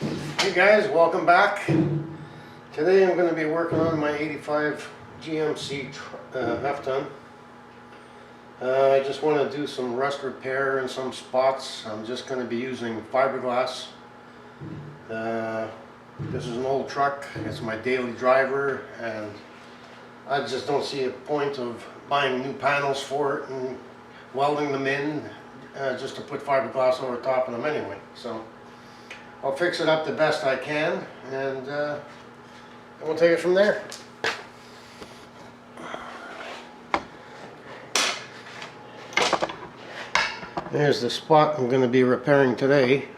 Hey guys, welcome back. Today I'm going to be working on my 85 GMC half-ton. I just want to do some rust repair in some spots. I'm just going to be using fiberglass. This is an old truck. It's my daily driver, and I just don't see a point of buying new panels for it and welding them in just to put fiberglass over top of them anyway. So I'll fix it up the best I can, and we'll take it from there. There's the spot I'm going to be repairing today.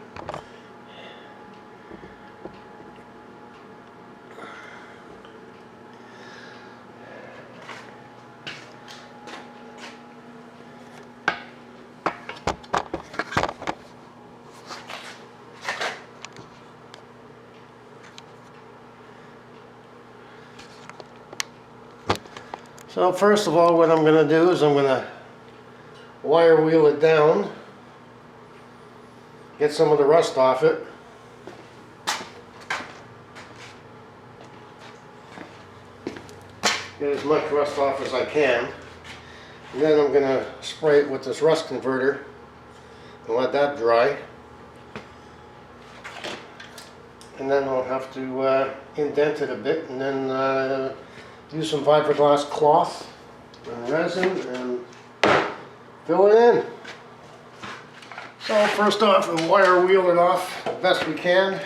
So first of all, what I'm going to do is I'm going to wire wheel it down, get some of the rust off it. Get as much rust off as I can. And then I'm going to spray it with this rust converter and let that dry. And then I'll have to indent it a bit, and then use some fiberglass cloth and resin and fill it in. So first off, we'll wire wheel it off the best we can.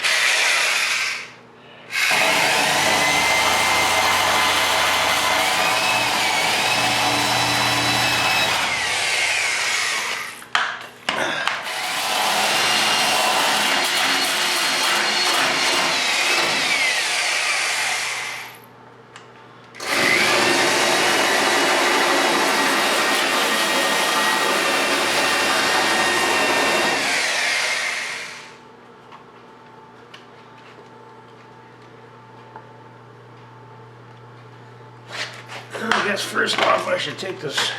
I guess first off I should take this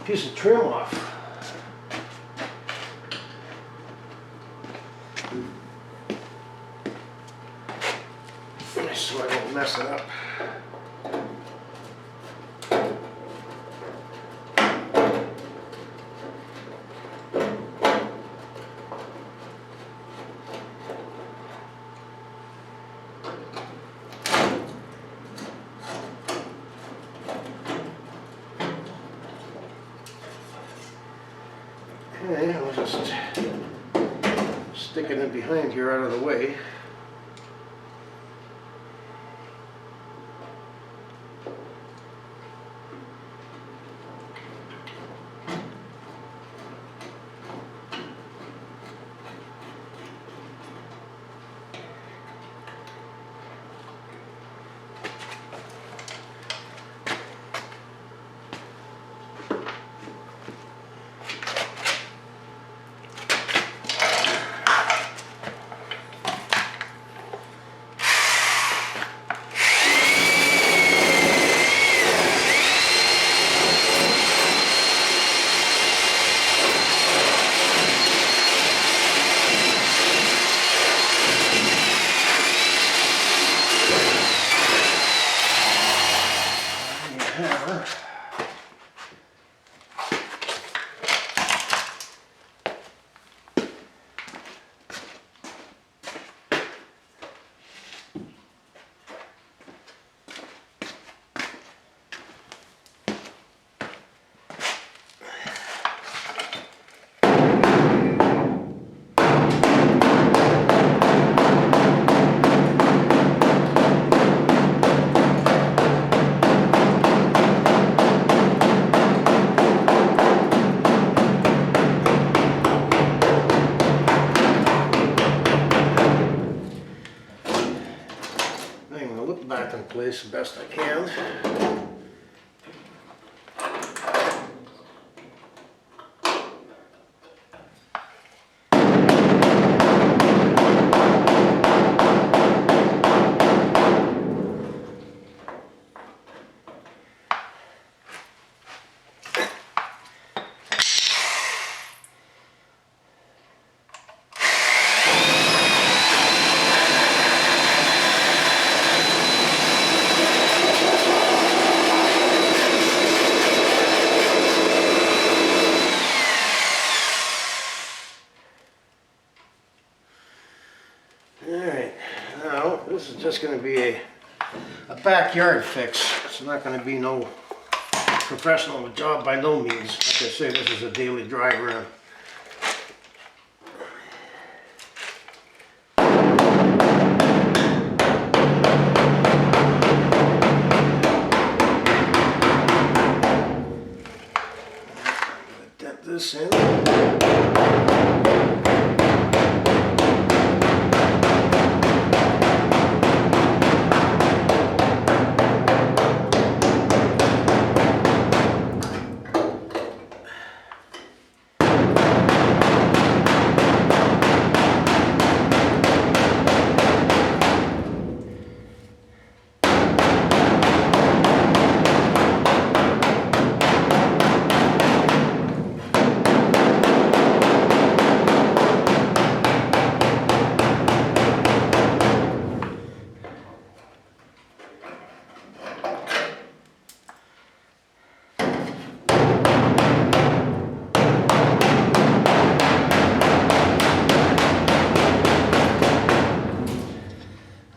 piece of trim off. So I don't mess it up. Okay, I'll just stick it in behind here out of the way. I'm going to look back in place the best I can. This is just going to be a backyard fix. It's not going to be no professional job by no means. Like I say, this is a daily driver. Dent this in.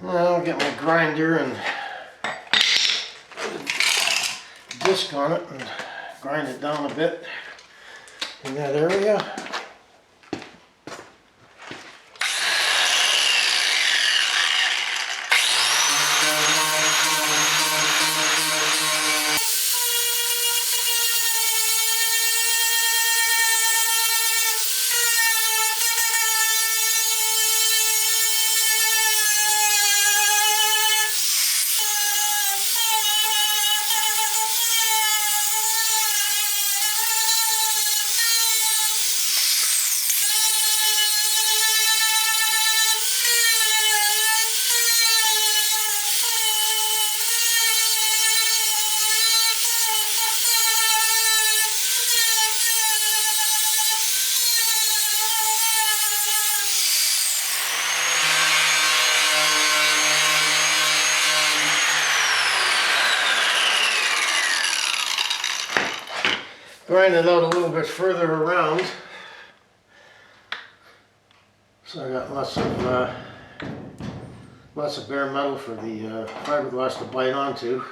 I'll get my grinder and disc on it and grind it down a bit in that area. Grind it out a little bit further around, so I got lots of bare metal for the fiberglass to bite onto.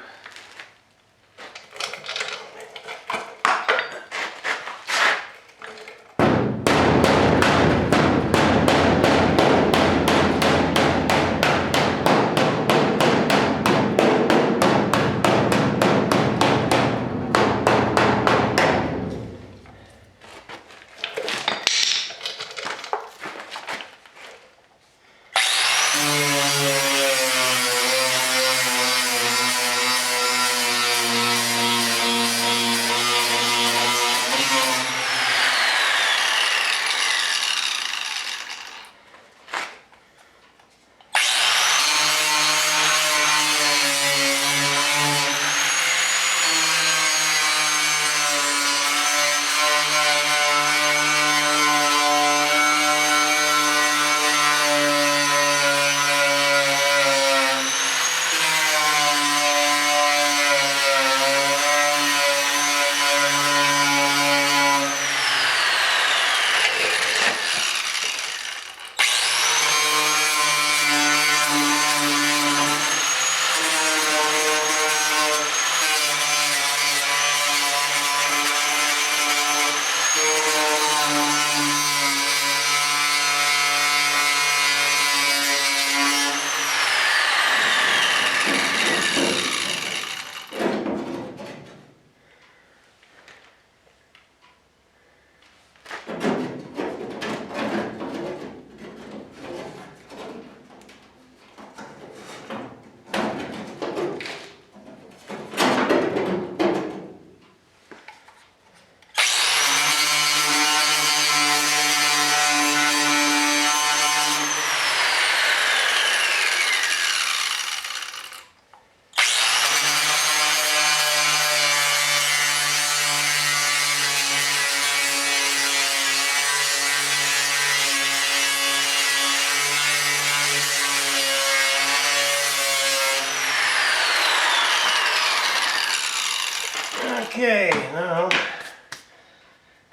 Okay, now I'm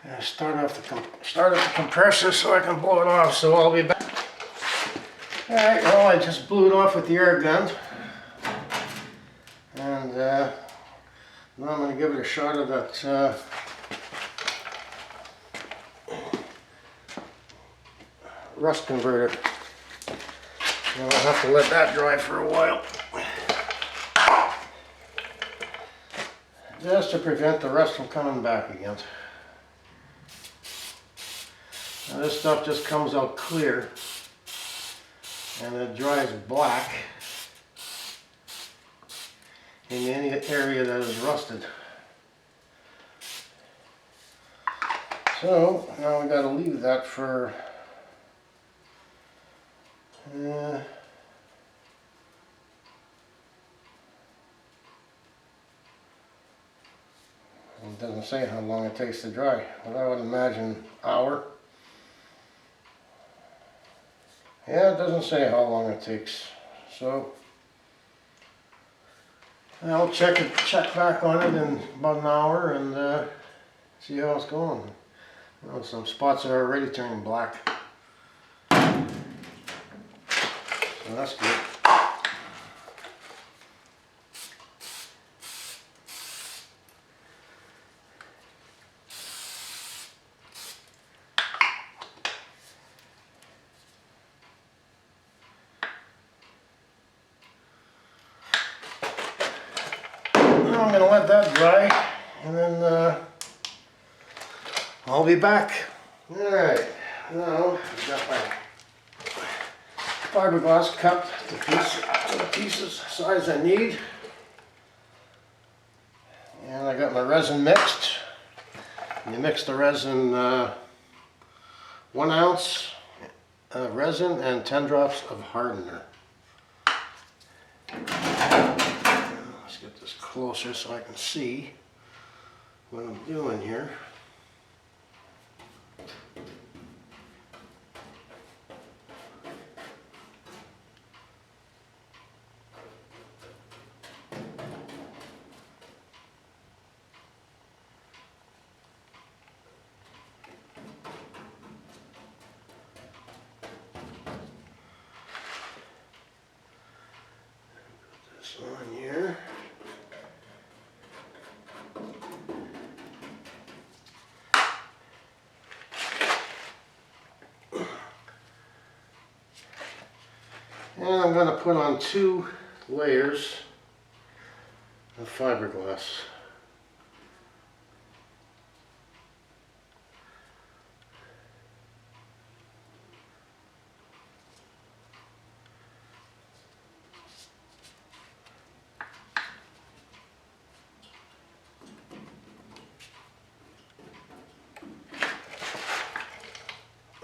gonna start up the compressor so I can blow it off. So I'll be back. Alright, well, I just blew it off with the air gun. And now I'm going to give it a shot of that rust converter. And I'll have to let that dry for a while, just to prevent the rust from coming back again. Now this stuff just comes out clear and it dries black in any area that is rusted. So now we got to leave that for it doesn't say how long it takes to dry, but I would imagine hour. Yeah, it doesn't say how long it takes, so I'll check back on it in about an hour and see how it's going. You know, some spots are already turning black, so that's good. I'm going to let that dry and then I'll be back. Alright, now I've got my fiberglass cut to the pieces size I need. And I got my resin mixed. You mix the resin 1 ounce resin and 10 drops of hardener. Let's get this closer so I can see what I'm doing here. Put this on here. And I'm going to put on 2 layers of fiberglass.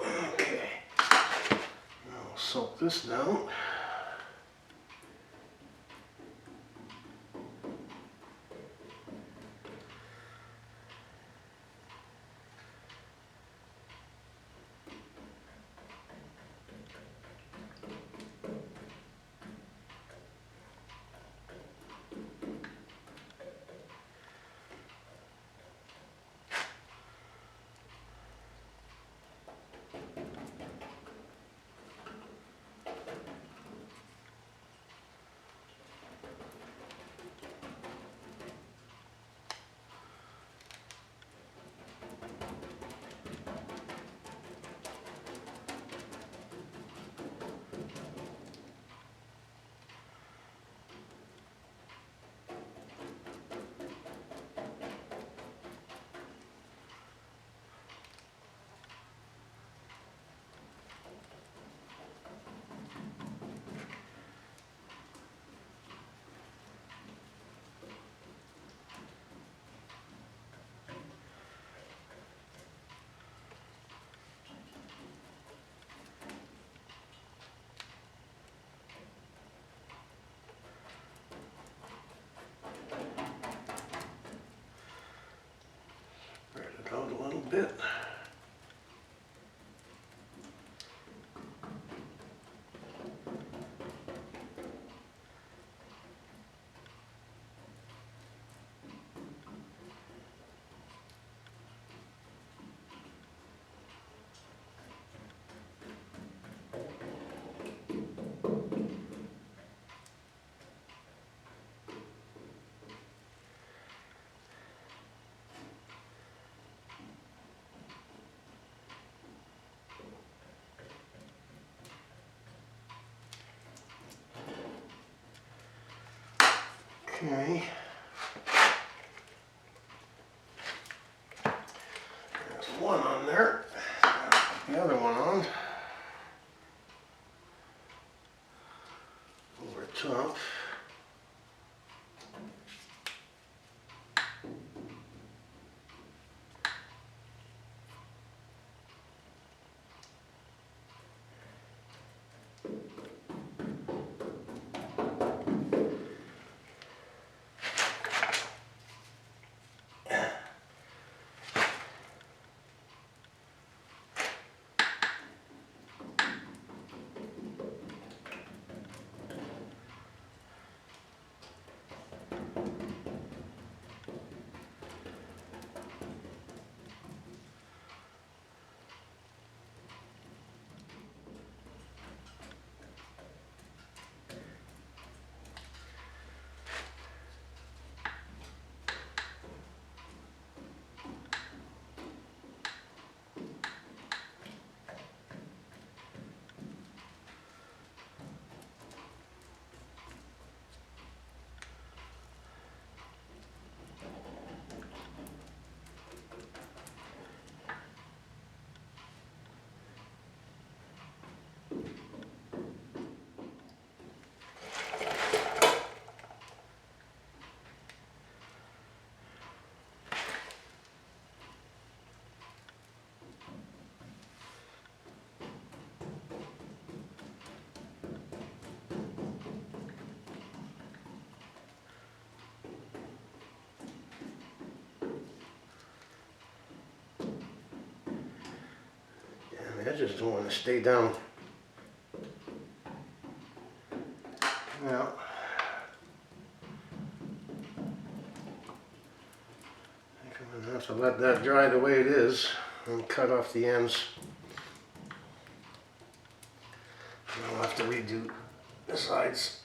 Okay, now I'll soak this down. Out a little bit. Okay. There's one on there. The other one on. Over top. I just don't want to stay down. Well, I think I'm going to have to let that dry the way it is and cut off the ends. I'll have to redo the sides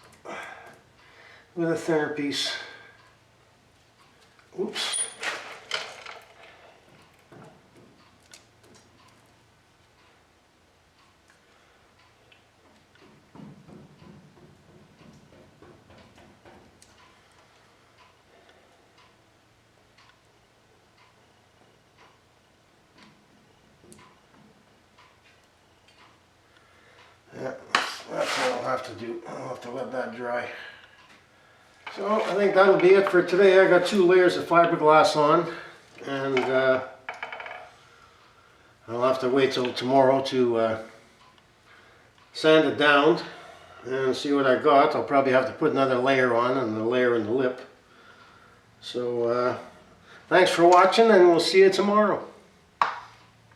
with a thinner piece. Oops. Yeah, that's what I'll have to do. I'll have to let that dry. So I think that'll be it for today. I got 2 layers of fiberglass on, and I'll have to wait till tomorrow to sand it down and see what I got. I'll probably have to put another layer on and a layer in the lip. So thanks for watching, and we'll see you tomorrow.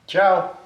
Ciao.